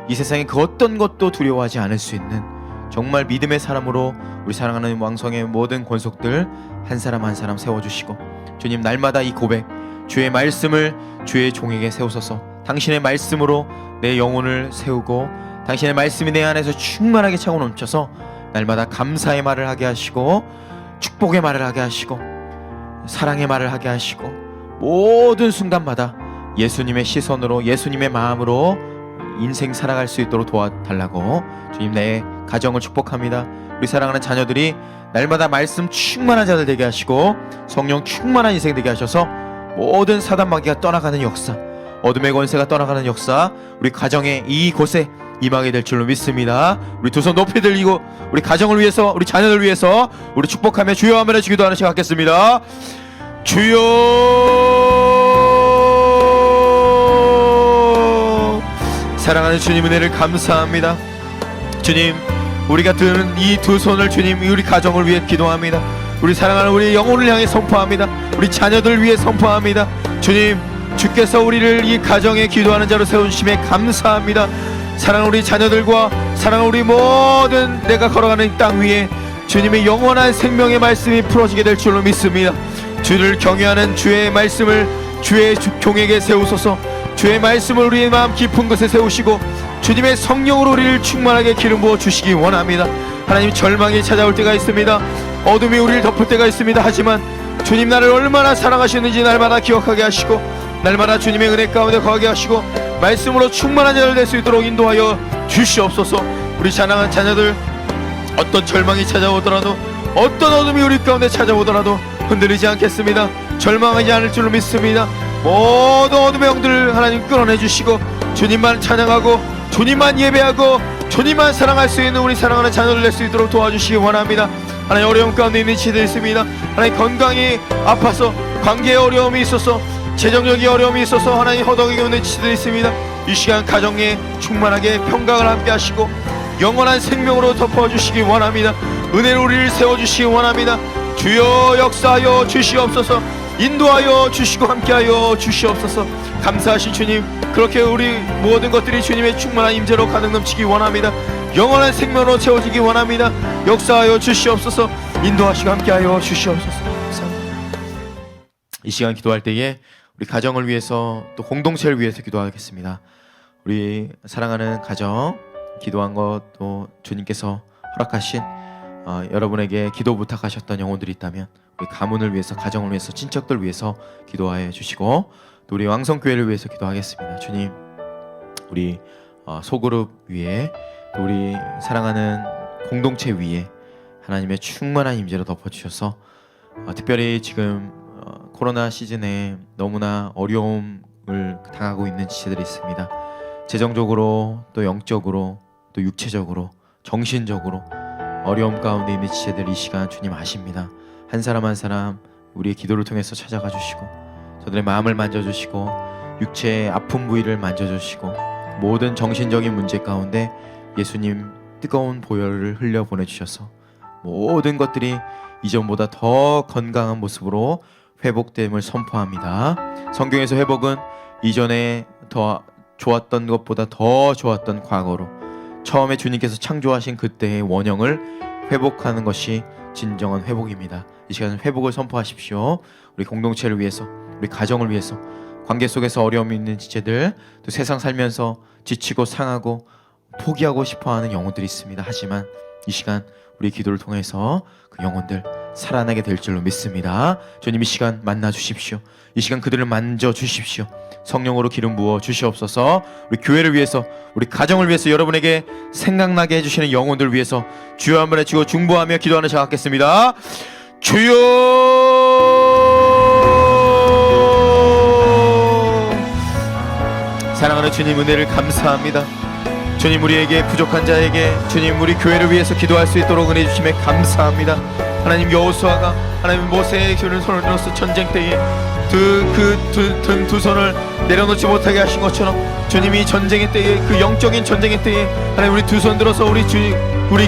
이 세상에 그 어떤 것도 두려워하지 않을 수 있는 정말 믿음의 사람으로 우리 사랑하는 왕성의 모든 권속들 한 사람 한 사람 세워주시고 주님, 날마다 이 고백, 주의 말씀을 주의 종에게 세우소서. 당신의 말씀으로 내 영혼을 세우고 당신의 말씀이 내 안에서 충만하게 차고 넘쳐서 날마다 감사의 말을 하게 하시고 축복의 말을 하게 하시고 사랑의 말을 하게 하시고 모든 순간마다 예수님의 시선으로 예수님의 마음으로 인생 살아갈 수 있도록 도와달라고 주님, 내 가정을 축복합니다. 우리 사랑하는 자녀들이 날마다 말씀 충만한 자들 되게 하시고 성령 충만한 인생 되게 하셔서 모든 사단 마귀가 떠나가는 역사, 어둠의 권세가 떠나가는 역사 우리 가정에 이곳에 임하게 될 줄로 믿습니다. 우리 두 손 높이 들리고 우리 가정을 위해서 우리 자녀들 위해서 우리 축복하며 주여 하며 기도하는 시간 갖겠습니다. 주여, 사랑하는 주님 은혜를 감사합니다. 주님, 우리가 드는 이 두 손을 주님 우리 가정을 위해 기도합니다. 우리 사랑하는 우리 영혼을 향해 선포합니다. 우리 자녀들 위해 선포합니다. 주님, 주께서 우리를 이 가정에 기도하는 자로 세우심에 감사합니다. 사랑하는 우리 자녀들과 사랑하는 우리 모든 내가 걸어가는 이 땅 위에 주님의 영원한 생명의 말씀이 풀어지게 될 줄로 믿습니다. 주를 경외하는 주의 말씀을 주의 종에게 세우소서. 주의 말씀을 우리의 마음 깊은 곳에 세우시고 주님의 성령으로 우리를 충만하게 기름 부어 주시기 원합니다. 하나님, 절망이 찾아올 때가 있습니다. 어둠이 우리를 덮을 때가 있습니다. 하지만 주님, 나를 얼마나 사랑하시는지 날마다 기억하게 하시고 날마다 주님의 은혜 가운데 거하게 하시고 말씀으로 충만한 자를 될 수 있도록 인도하여 주시옵소서. 우리 사랑하는 자녀들, 어떤 절망이 찾아오더라도 어떤 어둠이 우리 가운데 찾아오더라도 흔들리지 않겠습니다. 절망하지 않을 줄로 믿습니다. 모든 어둠의 영들을 하나님 끌어내주시고 주님만 찬양하고 주님만 예배하고 주님만 사랑할 수 있는 우리 사랑하는 자녀들 될 수 있도록 도와주시기 원합니다. 하나님, 어려움 가운데 있는 치들 있습니다. 하나님, 건강이 아파서 관계에 어려움이 있어서 재정력이 어려움이 있어서 하나님 허덕이고 있는 치들 있습니다. 이 시간 가정에 충만하게 평강을 함께 하시고 영원한 생명으로 덮어주시기 원합니다. 은혜로 우리를 세워주시기 원합니다. 주여 역사하여 주시옵소서. 인도하여 주시고 함께하여 주시옵소서. 감사하신 주님, 그렇게 우리 모든 것들이 주님의 충만한 임재로 가득 넘치기 원합니다. 영원한 생명으로 채워지기 원합니다. 역사하여 주시옵소서. 인도하시고 함께하여 주시옵소서. 감사합니다. 이 시간 기도할 때에 우리 가정을 위해서 또 공동체를 위해서 기도하겠습니다. 우리 사랑하는 가정, 기도한 것도 주님께서 허락하신 여러분에게 기도 부탁하셨던 영혼들이 있다면 우리 가문을 위해서, 가정을 위해서, 친척들 위해서 기도하여 주시고, 또 우리 왕성교회를 위해서 기도하겠습니다. 주님, 우리 소그룹 위에, 또 우리 사랑하는 공동체 위에 하나님의 충만한 임재로 덮어주셔서 특별히 지금 코로나 시즌에 너무나 어려움을 당하고 있는 지체들이 있습니다. 재정적으로, 또 영적으로, 또 육체적으로, 정신적으로 어려움 가운데 있는 지체들, 이 시간 주님 아십니다. 한 사람 한 사람 우리의 기도를 통해서 찾아가 주시고, 저들의 마음을 만져주시고, 육체의 아픈 부위를 만져주시고, 모든 정신적인 문제 가운데 예수님 뜨거운 보혈을 흘려 보내주셔서 모든 것들이 이전보다 더 건강한 모습으로 회복됨을 선포합니다. 성경에서 회복은 이전에 더 좋았던 것보다 더 좋았던 과거로, 처음에 주님께서 창조하신 그때의 원형을 회복하는 것이 진정한 회복입니다. 이 시간은 회복을 선포하십시오. 우리 공동체를 위해서, 우리 가정을 위해서, 관계 속에서 어려움이 있는 지체들, 또 세상 살면서 지치고 상하고 포기하고 싶어하는 영혼들이 있습니다. 하지만 이 시간 우리 기도를 통해서 그 영혼들 살아나게 될 줄로 믿습니다. 주님, 이 시간 만나 주십시오. 이 시간 그들을 만져 주십시오. 성령으로 기름 부어 주시옵소서. 우리 교회를 위해서, 우리 가정을 위해서, 여러분에게 생각나게 해주시는 영혼들 위해서 주여 한번 외치고 중보하며 기도하는 자 갖겠습니다. 주여, 사랑하는 주님, 은혜를 감사합니다. 주님, 우리에게 부족한 자에게, 주님 우리 교회를 위해서 기도할 수 있도록 은혜 주심에 감사합니다. 하나님, 여호수아가 하나님 모세의 손을 들어서 전쟁 때에 등 두 손을 내려놓지 못하게 하신 것처럼, 주님이 전쟁의 때에, 그 영적인 전쟁의 때에 하나님 우리 두 손 들어서 우리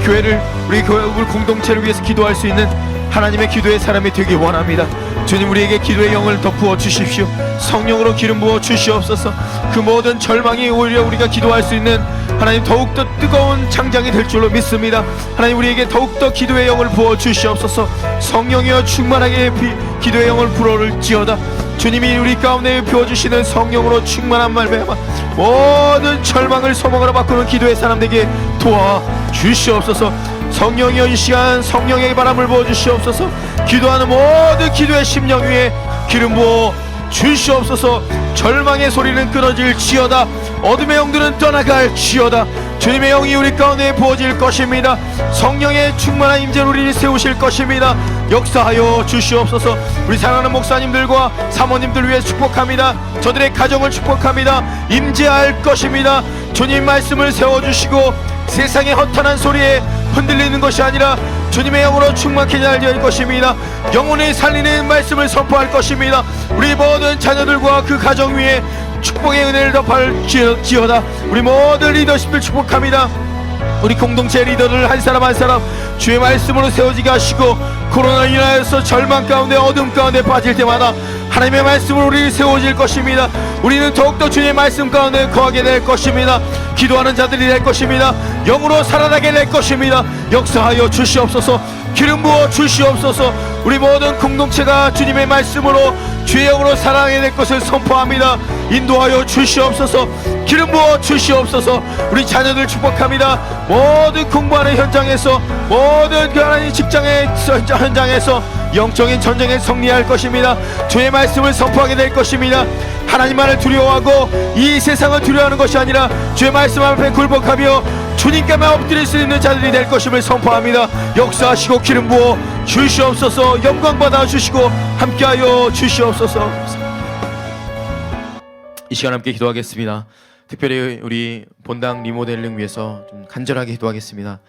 교회를, 우리 공동체를 위해서 기도할 수 있는 하나님의 기도의 사람이 되기 원합니다. 주님, 우리에게 기도의 영을 덮어 주십시오. 성령으로 기름 부어 주시옵소서. 그 모든 절망이 오히려 우리가 기도할 수 있는 하나님 더욱더 뜨거운 장장이 될 줄로 믿습니다. 하나님, 우리에게 더욱더 기도의 영을 부어 주시옵소서. 성령이여 충만하게 기도의 영을 불어를지어다. 주님이 우리 가운데 부어주시는 성령으로 충만한 말미암아 모든 절망을 소망으로 바꾸는 기도의 사람 되게 도와 주시옵소서. 성령이여, 이 시간 성령의 바람을 부어 주시옵소서. 기도하는 모든 기도의 심령 위에 기름 부어 주시옵소서. 절망의 소리는 끊어질지어다. 어둠의 영들은 떠나갈지어다. 주님의 영이 우리 가운데 부어질 것입니다. 성령의 충만한 임재로 우리를 세우실 것입니다. 역사하여 주시옵소서. 우리 사랑하는 목사님들과 사모님들 위해 축복합니다. 저들의 가정을 축복합니다. 임재할 것입니다. 주님 말씀을 세워주시고 세상의 허탄한 소리에 흔들리는 것이 아니라 주님의 영으로 충만케 될 것입니다. 영혼이 살리는 말씀을 선포할 것입니다. 우리 모든 자녀들과 그 가정 위에 축복의 은혜를 덮을지어다. 우리 모든 리더십들 축복합니다. 우리 공동체 리더들 한 사람 한 사람 주의 말씀으로 세워지게 하시고, 코로나로 인하여서 절망 가운데 어둠 가운데 빠질 때마다 하나님의 말씀으로 우리 세워질 것입니다. 우리는 더욱더 주의 말씀 가운데 거하게 될 것입니다. 기도하는 자들이 될 것입니다. 영으로 살아나게 될 것입니다. 역사하여 주시옵소서. 기름 부어 주시옵소서. 우리 모든 공동체가 주님의 말씀으로 주의 영으로 살아나게 될 것을 선포합니다. 인도하여 주시옵소서. 기름 부어 주시옵소서. 우리 자녀들 축복합니다. 모든 공부하는 현장에서, 모든 하나님 직장의 현장에서 영적인 전쟁에 승리할 것입니다. 주의 말씀을 선포하게 될 것입니다. 하나님만을 두려워하고 이 세상을 두려워하는 것이 아니라 주의 말씀 앞에 굴복하며 주님께만 엎드릴 수 있는 자들이 될 것임을 선포합니다. 역사하시고 기름 부어 주시옵소서. 영광 받아 주시고 함께하여 주시옵소서. 이 시간 함께 기도하겠습니다. 특별히 우리 본당 리모델링 위해서 좀 간절하게 기도하겠습니다.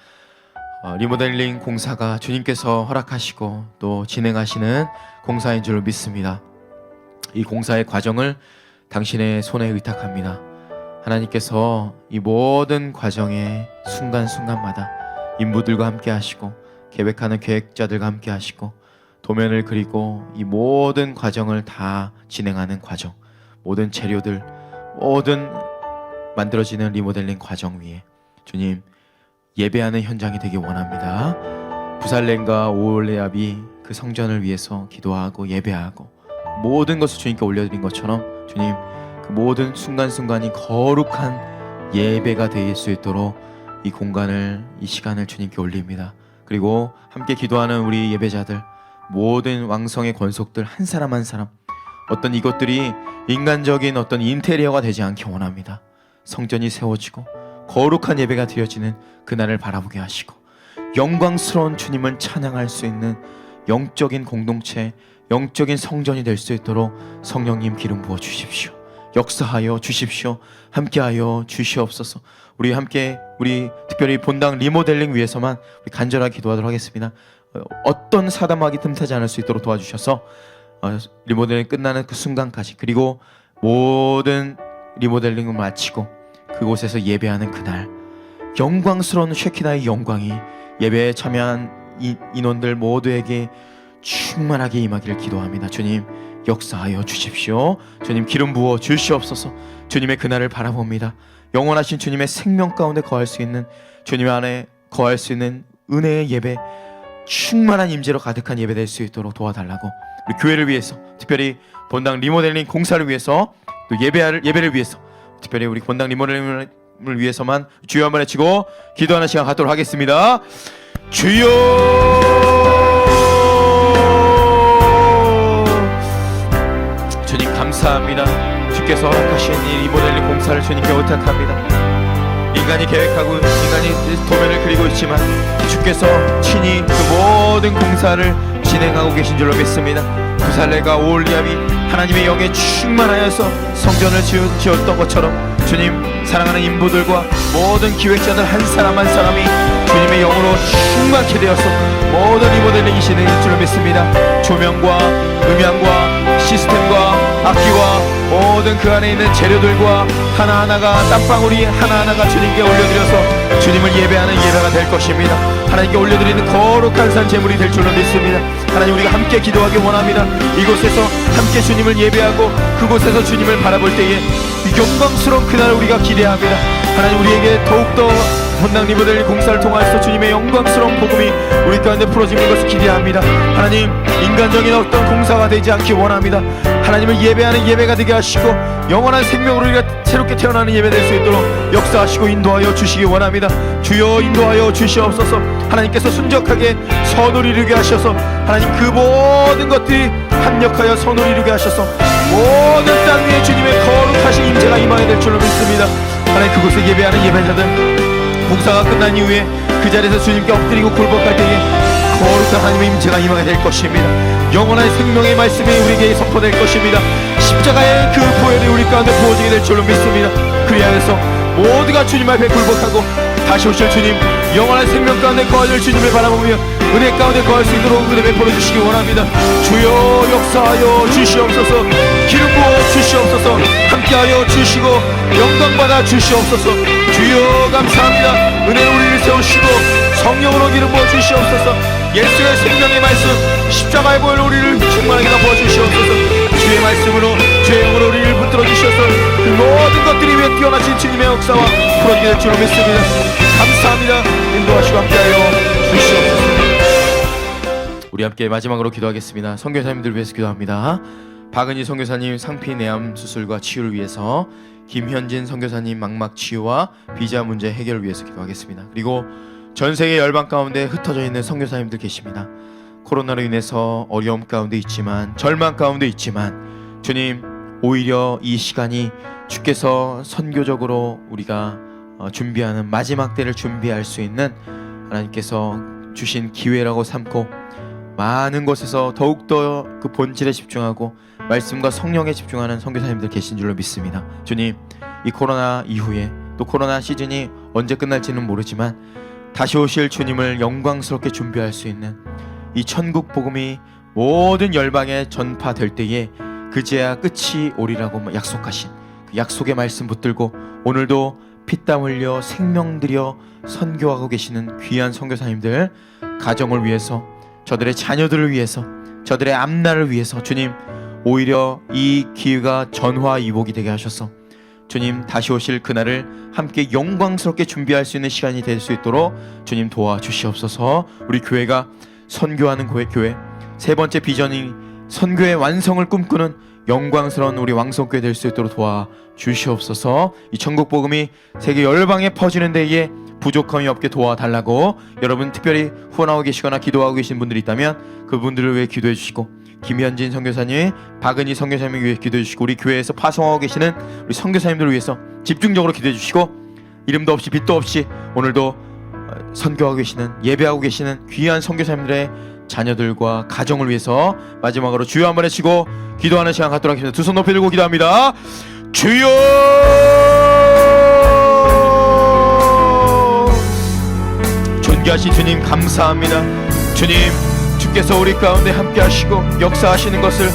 리모델링 공사가 주님께서 허락하시고 또 진행하시는 공사인 줄로 믿습니다. 이 공사의 과정을 당신의 손에 의탁합니다. 하나님께서 이 모든 과정의 순간순간마다 인부들과 함께 하시고, 계획하는 계획자들과 함께 하시고, 도면을 그리고 이 모든 과정을 다 진행하는 과정, 모든 재료들, 모든 만들어지는 리모델링 과정 위에 주님 예배하는 현장이 되기 원합니다. 부살렘과 오홀레압이 그 성전을 위해서 기도하고 예배하고 모든 것을 주님께 올려드린 것처럼 주님 그 모든 순간순간이 거룩한 예배가 될 수 있도록 이 공간을, 이 시간을 주님께 올립니다. 그리고 함께 기도하는 우리 예배자들, 모든 왕성의 권속들 한 사람 한 사람, 어떤 이것들이 인간적인 어떤 인테리어가 되지 않기 원합니다. 성전이 세워지고 거룩한 예배가 드려지는 그날을 바라보게 하시고 영광스러운 주님을 찬양할 수 있는 영적인 공동체, 영적인 성전이 될 수 있도록 성령님 기름 부어 주십시오. 역사하여 주십시오. 함께하여 주시옵소서. 우리 함께, 우리 특별히 본당 리모델링 위해서만 우리 간절하게 기도하도록 하겠습니다. 어떤 사담하기 틈타지 않을 수 있도록 도와주셔서 리모델링 끝나는 그 순간까지, 그리고 모든 리모델링을 마치고 그곳에서 예배하는 그날, 영광스러운 쉐키나의 영광이 예배에 참여한 인원들 모두에게 충만하게 임하기를 기도합니다. 주님 역사하여 주십시오. 주님 기름 부어 주시옵소서. 주님의 그날을 바라봅니다. 영원하신 주님의 생명 가운데 거할 수 있는, 주님 안에 거할 수 있는 은혜의 예배, 충만한 임재로 가득한 예배 될 수 있도록 도와달라고, 우리 교회를 위해서, 특별히 본당 리모델링 공사를 위해서, 또 예배를 위해서, 특별히 우리 본당 리모델링을 위해서만 주여 한번 외치고 기도하는 시간 갖도록 하겠습니다. 주여, 주님 감사합니다. 주께서 허락하신 이 리모델링 공사를 주님께 의탁합니다. 인간이 계획하고 인간이 도면을 그리고 있지만 주께서 친히 그 모든 공사를 진행하고 계신 줄로 믿습니다. 부살레가 오홀리압이 하나님의 영에 충만하여서 성전을 지었던 것처럼 주님 사랑하는 인부들과 모든 기획자들 한 사람 한 사람이 주님의 영으로 충만케 되어서 모든 리모델링이 진행될 줄로 믿습니다. 조명과 음향과 시스템과 악기와 모든 그 안에 있는 재료들과 하나하나가, 땀방울이 하나하나가 주님께 올려드려서 주님을 예배하는 예배가 될 것입니다. 하나님께 올려드리는 거룩한 산 제물이 될 줄로 믿습니다. 하나님, 우리가 함께 기도하기 원합니다. 이곳에서 함께 주님을 예배하고 그곳에서 주님을 바라볼 때에 영광스러운 그날을 우리가 기대합니다. 하나님, 우리에게 더욱더 본당 리모델링 공사를 통해서 주님의 영광스러운 복음이 우리 가운데 풀어지는 것을 기대합니다. 하나님, 인간적인 어떤 공사가 되지 않기 원합니다. 하나님을 예배하는 예배가 되게 하시고 영원한 생명으로 우리가 새롭게 태어나는 예배 될 수 있도록 역사하시고 인도하여 주시기 원합니다. 주여 인도하여 주시옵소서. 하나님께서 순적하게 선을 이루게 하셔서 하나님 그 모든 것들이 합력하여 선을 이루게 하셔서 모든 땅 위에 주님의 거룩하신 임재가 임하게 될 줄로 믿습니다. 하나님, 그곳에 예배하는 예배자들 공사가 끝난 이후에 그 자리에서 주님께 엎드리고 굴복할 때에 거룩한 하나님의 임재가 임하게 될 것입니다. 영원한 생명의 말씀이 우리에게 선포될 것입니다. 십자가의 그 보혈이 우리 가운데 부어지게 될 줄로 믿습니다. 그리하여서 모두가 주님 앞에 굴복하고 다시 오실 주님, 영원한 생명 가운데 거하실 주님을 바라보며 은혜 가운데 거할 수 있도록 은혜 베풀어 주시기 원합니다. 주여 역사하여 주시옵소서. 기름 부어 주시옵소서. 함께하여 주시고 영광 받아 주시옵소서. 주여 감사합니다. 은혜로 우리를 세우시고 성령으로 기름 부어 주시옵소서. 예수의 생명의 말씀 십자가의 보혈로 우리를 충만하게 덮어 주시옵소서. 주의 말씀으로 주의 영으로 우리를 붙들어 주셔서 그 모든 것들이 위해 뛰어나신 주님의 역사와 풀어지게 될 줄로 믿습니다. 감사합니다. 인도하시고 함께하여 주시옵소서. 우리 함께 마지막으로 기도하겠습니다. 선교사님들 위해서 기도합니다. 박은희 선교사님 상피 내암 수술과 치유를 위해서, 김현진 선교사님 망막 치유와 비자 문제 해결을 위해서 기도하겠습니다. 그리고 전 세계 열방 가운데 흩어져 있는 선교사님들 계십니다. 코로나로 인해서 어려움 가운데 있지만, 절망 가운데 있지만, 주님 오히려 이 시간이 주께서 선교적으로 우리가 준비하는 마지막 때를 준비할 수 있는 하나님께서 주신 기회라고 삼고 많은 곳에서 더욱더 그 본질에 집중하고 말씀과 성령에 집중하는 선교사님들 계신 줄로 믿습니다. 주님, 이 코로나 이후에 또 코로나 시즌이 언제 끝날지는 모르지만 다시 오실 주님을 영광스럽게 준비할 수 있는 이 천국 복음이 모든 열방에 전파될 때에 그제야 끝이 오리라고 약속하신 그 약속의 말씀 붙들고 오늘도 피땀 흘려 생명 들여 선교하고 계시는 귀한 선교사님들 가정을 위해서, 저들의 자녀들을 위해서, 저들의 앞날을 위해서 주님 오히려 이 기회가 전화위복이 되게 하셔서 주님 다시 오실 그날을 함께 영광스럽게 준비할 수 있는 시간이 될 수 있도록 주님 도와주시옵소서. 우리 교회가 선교하는 교회, 세 번째 비전이 선교의 완성을 꿈꾸는 영광스러운 우리 왕성교회 될 수 있도록 도와주시옵소서. 이 천국 복음이 세계 열방에 퍼지는 데에 부족함이 없게 도와달라고 여러분 특별히 후원하고 계시거나 기도하고 계신 분들이 있다면 그분들을 위해 기도해 주시고, 김현진 선교사님, 박은희 선교사님을 위해 기도해 주시고, 우리 교회에서 파송하고 계시는 우리 선교사님들을 위해서 집중적으로 기도해 주시고, 이름도 없이 빛도 없이 오늘도 선교하고 계시는, 예배하고 계시는 귀한 선교사님들의 자녀들과 가정을 위해서 마지막으로 주여 한번 외치고 기도하는 시간 갖도록 하겠습니다. 두 손 높이 들고 기도합니다. 주여! 존귀하신 주님 감사합니다. 주님, 주께서 우리 가운데 함께 하시고 역사하시는 것을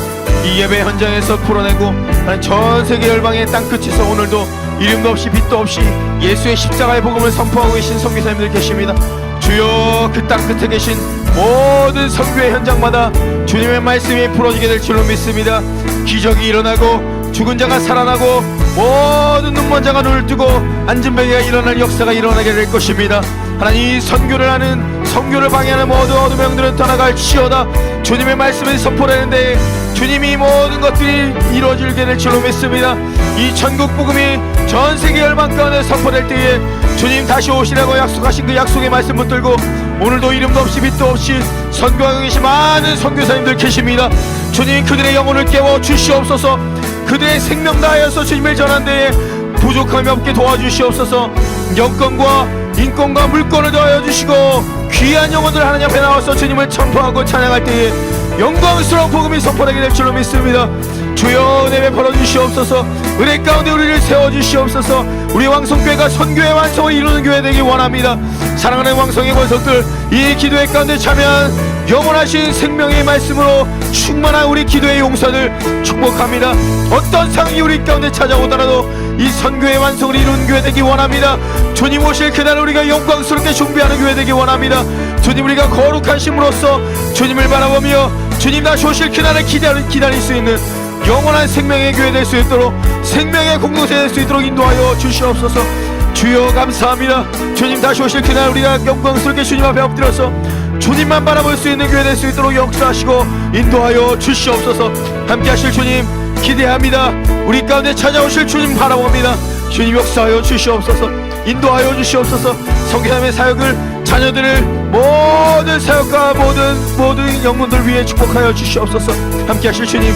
이 예배 현장에서 풀어내고 전 세계 열방의 땅끝에서 오늘도 이름도 없이 빛도 없이 예수의 십자가의 복음을 선포하고 계신 선교사님들 계십니다. 주여, 그 땅끝에 계신 모든 선교의 현장마다 주님의 말씀이 풀어지게 될 줄로 믿습니다. 기적이 일어나고 죽은 자가 살아나고 모든 눈먼 자가 눈을 뜨고 앉은 베개가 일어날 역사가 일어나게 될 것입니다. 하나님, 이 선교를 하는, 선교를 방해하는 모든 어둠의 영들은 떠나갈지어다. 주님의 말씀을 선포하는데 주님이 모든 것들이 이루어지게 될 줄로 믿습니다. 이 천국 복음이 전 세계 열방 가운데 선포될 때에 주님 다시 오시라고 약속하신 그 약속의 말씀 붙들고 오늘도 이름도 없이 빛도 없이 선교하고 계신 많은 선교사님들 계십니다. 주님, 그들의 영혼을 깨워 주시옵소서. 그들의 생명 다하여서 주님을 전한 데에 부족함이 없게 도와주시옵소서. 영권과 인권과 물권을 더하여 주시고 귀한 영혼들 하나님 앞에 나와서 주님을 선포하고 찬양할 때에 영광스러운 복음이 선포되게 될 줄로 믿습니다. 주여, 은혜 베풀어 주시옵소서. 은혜 가운데 우리를 세워주시옵소서. 우리 왕성교회가 선교의 완성을 이루는 교회 되기 원합니다. 사랑하는 왕성의 권속들, 이 기도회 가운데 참여한 영원하신 생명의 말씀으로 충만한 우리 기도의 용사들 축복합니다. 어떤 상황이 우리 가운데 찾아오더라도 이 선교의 완성을 이루는 교회 되기 원합니다. 주님 오실 그날 우리가 영광스럽게 준비하는 교회 되기 원합니다. 주님, 우리가 거룩하심으로써 주님을 바라보며 주님 다시 오실 그날을 기다릴 수 있는 영원한 생명의 교회 될 수 있도록, 생명의 공동체 될 수 있도록 인도하여 주시옵소서. 주여 감사합니다. 주님 다시 오실 그날 우리가 영광스럽게 주님 앞에 엎드려서 주님만 바라볼 수 있는 교회 될 수 있도록 역사하시고 인도하여 주시옵소서. 함께 하실 주님 기대합니다. 우리 가운데 찾아오실 주님 바라봅니다. 주님 역사하여 주시옵소서. 인도하여 주시옵소서. 성교사님의 사역을, 자녀들을, 모든 사역과 모든 영혼들 위해 축복하여 주시옵소서. 함께 하실 주님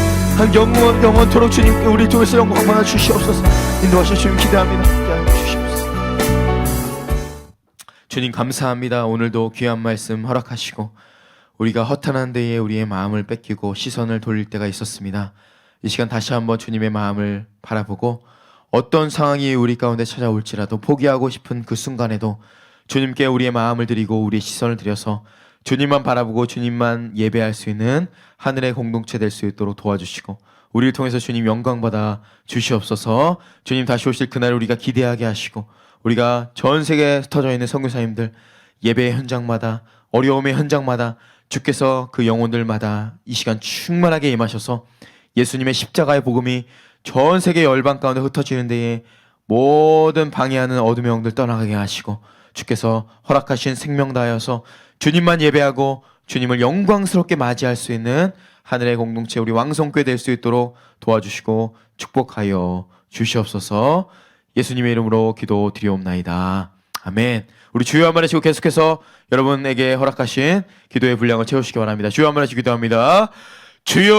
영원토록 주님 우리 통해서 영광 받아 주시옵소서. 인도하실 주님 기대합니다. 함께하여 주시옵소서. 주님 감사합니다. 오늘도 귀한 말씀 허락하시고 우리가 허탄한 데에 우리의 마음을 뺏기고 시선을 돌릴 때가 있었습니다. 이 시간 다시 한번 주님의 마음을 바라보고 어떤 상황이 우리 가운데 찾아올지라도 포기하고 싶은 그 순간에도 주님께 우리의 마음을 드리고 우리의 시선을 드려서 주님만 바라보고 주님만 예배할 수 있는 하늘의 공동체 될 수 있도록 도와주시고 우리를 통해서 주님 영광받아 주시옵소서. 주님 다시 오실 그날 우리가 기대하게 하시고 우리가 전 세계에 흩어져 있는 선교사님들 예배의 현장마다, 어려움의 현장마다 주께서 그 영혼들마다 이 시간 충만하게 임하셔서 예수님의 십자가의 복음이 전 세계 열방 가운데 흩어지는 데에 모든 방해하는 어둠의 영들 떠나가게 하시고 주께서 허락하신 생명 다하여서 주님만 예배하고 주님을 영광스럽게 맞이할 수 있는 하늘의 공동체 우리 왕성교회 될 수 있도록 도와주시고 축복하여 주시옵소서. 예수님의 이름으로 기도드리옵나이다. 아멘. 우리 주여 한번 하시고 계속해서 여러분에게 허락하신 기도의 분량을 채우시기 바랍니다. 주여 한번 하시고 기도합니다. 주여